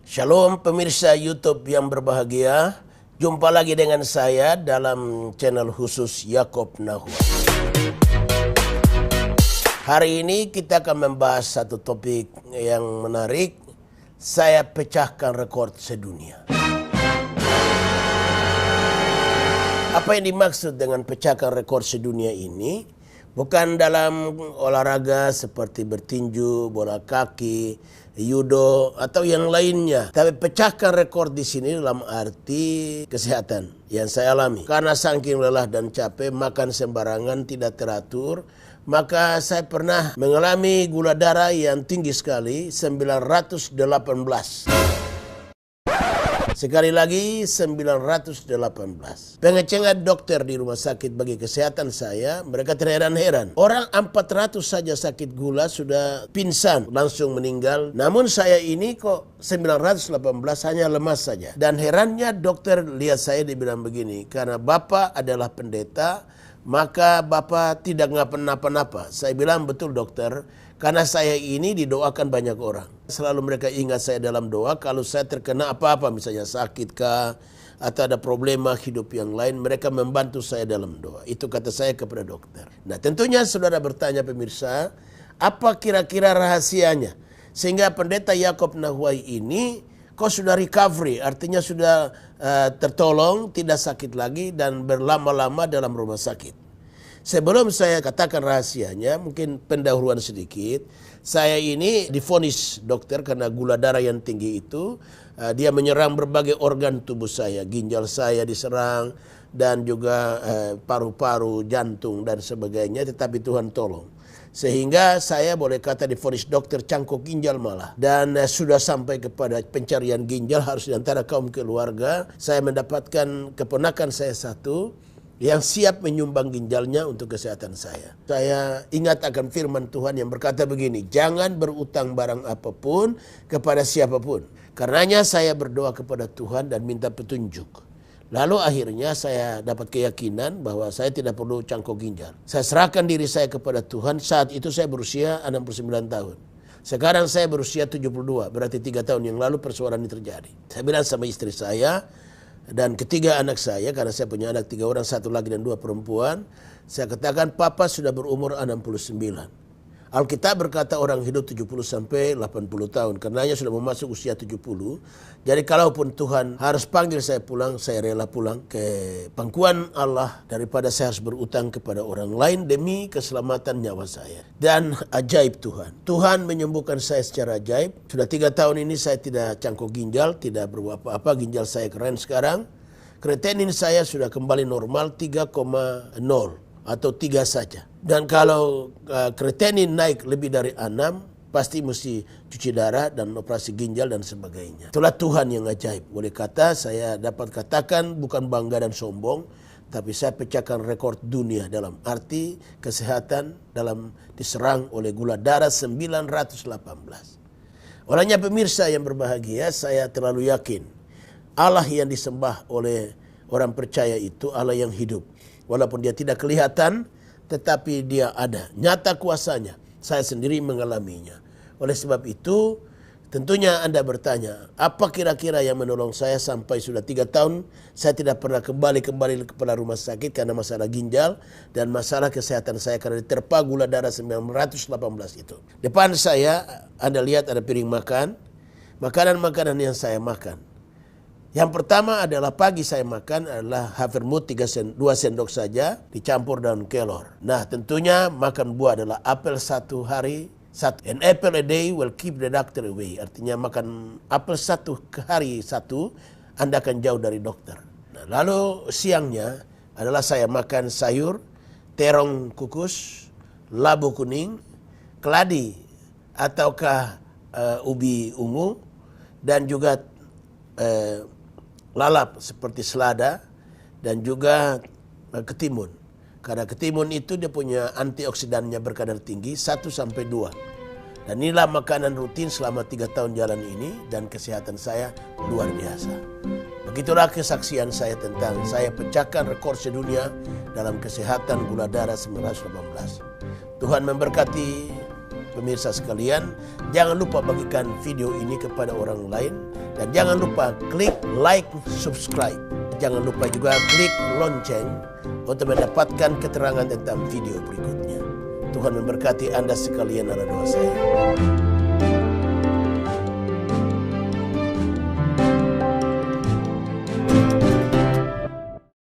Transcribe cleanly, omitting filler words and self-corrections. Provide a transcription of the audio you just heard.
Shalom pemirsa YouTube yang berbahagia. Jumpa lagi dengan saya dalam channel khusus Yakob Nahua. Hari ini kita akan membahas satu topik yang menarik. Saya pecahkan rekor sedunia. Apa yang dimaksud dengan pecahkan rekor sedunia ini? Bukan dalam olahraga seperti bertinju, bola kaki, judo atau yang lainnya. Tapi pecahkan rekor di sini dalam arti kesehatan yang saya alami. Karena saking lelah dan capek, makan sembarangan, tidak teratur, maka saya pernah mengalami gula darah yang tinggi sekali, 918. Sekali lagi 918. Pengecekan dokter di rumah sakit bagi kesehatan saya, mereka terheran-heran. Orang 400 saja sakit gula sudah pingsan, langsung meninggal. Namun saya ini kok 918 hanya lemas saja. Dan herannya dokter lihat saya, dibilang begini, karena Bapak adalah pendeta, maka Bapak tidak ngapa-napa. Saya bilang betul dokter, karena saya ini didoakan banyak orang. Selalu mereka ingat saya dalam doa. Kalau saya terkena apa-apa, misalnya sakit kah, atau ada problema hidup yang lain, mereka membantu saya dalam doa. Itu kata saya kepada dokter. Nah tentunya saudara bertanya pemirsa, apa kira-kira rahasianya? Sehingga pendeta Yakob Nahua ini kok sudah recovery, artinya sudah tertolong, tidak sakit lagi dan berlama-lama dalam rumah sakit. Sebelum saya katakan rahasianya, mungkin pendahuluan sedikit. Saya ini divonis dokter karena gula darah yang tinggi itu. Dia menyerang berbagai organ tubuh saya. Ginjal saya diserang dan juga paru-paru, jantung dan sebagainya. Tetapi Tuhan tolong. Sehingga saya boleh kata divonis dokter cangkok ginjal malah. Dan sudah sampai kepada pencarian ginjal harus diantara kaum keluarga. Saya mendapatkan keponakan saya satu yang siap menyumbang ginjalnya untuk kesehatan saya. Saya ingat akan firman Tuhan yang berkata begini, jangan berutang barang apapun kepada siapapun. Karenanya saya berdoa kepada Tuhan dan minta petunjuk. Lalu akhirnya saya dapat keyakinan bahwa saya tidak perlu cangkok ginjal. Saya serahkan diri saya kepada Tuhan. Saat itu saya berusia 69 tahun. Sekarang saya berusia 72, berarti 3 tahun yang lalu persoalan ini terjadi. Saya bilang sama istri saya, dan ketiga anak saya, karena saya punya anak 3 orang, 1 laki dan 2 perempuan. Saya katakan papa sudah berumur 69. Alkitab berkata orang hidup 70 sampai 80 tahun. Karenanya sudah memasuki usia 70. Jadi kalaupun Tuhan harus panggil saya pulang, saya rela pulang ke pangkuan Allah daripada saya harus berutang kepada orang lain demi keselamatan nyawa saya. Dan ajaib Tuhan. Tuhan menyembuhkan saya secara ajaib. Sudah 3 tahun ini saya tidak cangkok ginjal, tidak berbuat apa-apa. Ginjal saya keren sekarang. Kreatinin saya sudah kembali normal 3,0 atau 3 saja. Dan kalau kreatinin naik lebih dari 6, pasti mesti cuci darah dan operasi ginjal dan sebagainya. Itulah Tuhan yang ajaib. Boleh kata saya dapat katakan bukan bangga dan sombong, tapi saya pecahkan rekor dunia dalam arti kesehatan dalam diserang oleh gula darah 918. Olehnya pemirsa yang berbahagia, saya terlalu yakin Allah yang disembah oleh orang percaya itu Allah yang hidup. Walaupun dia tidak kelihatan, tetapi dia ada. Nyata kuasanya. Saya sendiri mengalaminya. Oleh sebab itu, tentunya Anda bertanya, apa kira-kira yang menolong saya sampai sudah 3 tahun, saya tidak pernah kembali kepada rumah sakit karena masalah ginjal dan masalah kesehatan saya karena diterpa gula darah 918 itu. Depan saya, Anda lihat ada piring makan, makanan-makanan yang saya makan. Yang pertama adalah pagi saya makan adalah havermut 2 sendok saja dicampur daun kelor. Nah tentunya makan buah adalah apel 1 hari 1. An apple a day will keep the doctor away. Artinya makan apel 1 hari 1, Anda akan jauh dari dokter. Nah, lalu siangnya adalah saya makan sayur, terong kukus, labu kuning, keladi ataukah ubi ungu dan juga lalap seperti selada dan juga ketimun. Karena ketimun itu dia punya antioksidannya berkadar tinggi 1 sampai 2. Dan inilah makanan rutin selama 3 tahun jalan ini dan kesehatan saya luar biasa. Begitulah kesaksian saya tentang saya pecahkan rekor sedunia dalam kesehatan gula darah 918. Tuhan memberkati Pemirsa sekalian, jangan lupa bagikan video ini kepada orang lain. Dan jangan lupa klik like, subscribe. Jangan lupa juga klik lonceng untuk mendapatkan keterangan tentang video berikutnya. Tuhan memberkati Anda sekalian, anak doa saya.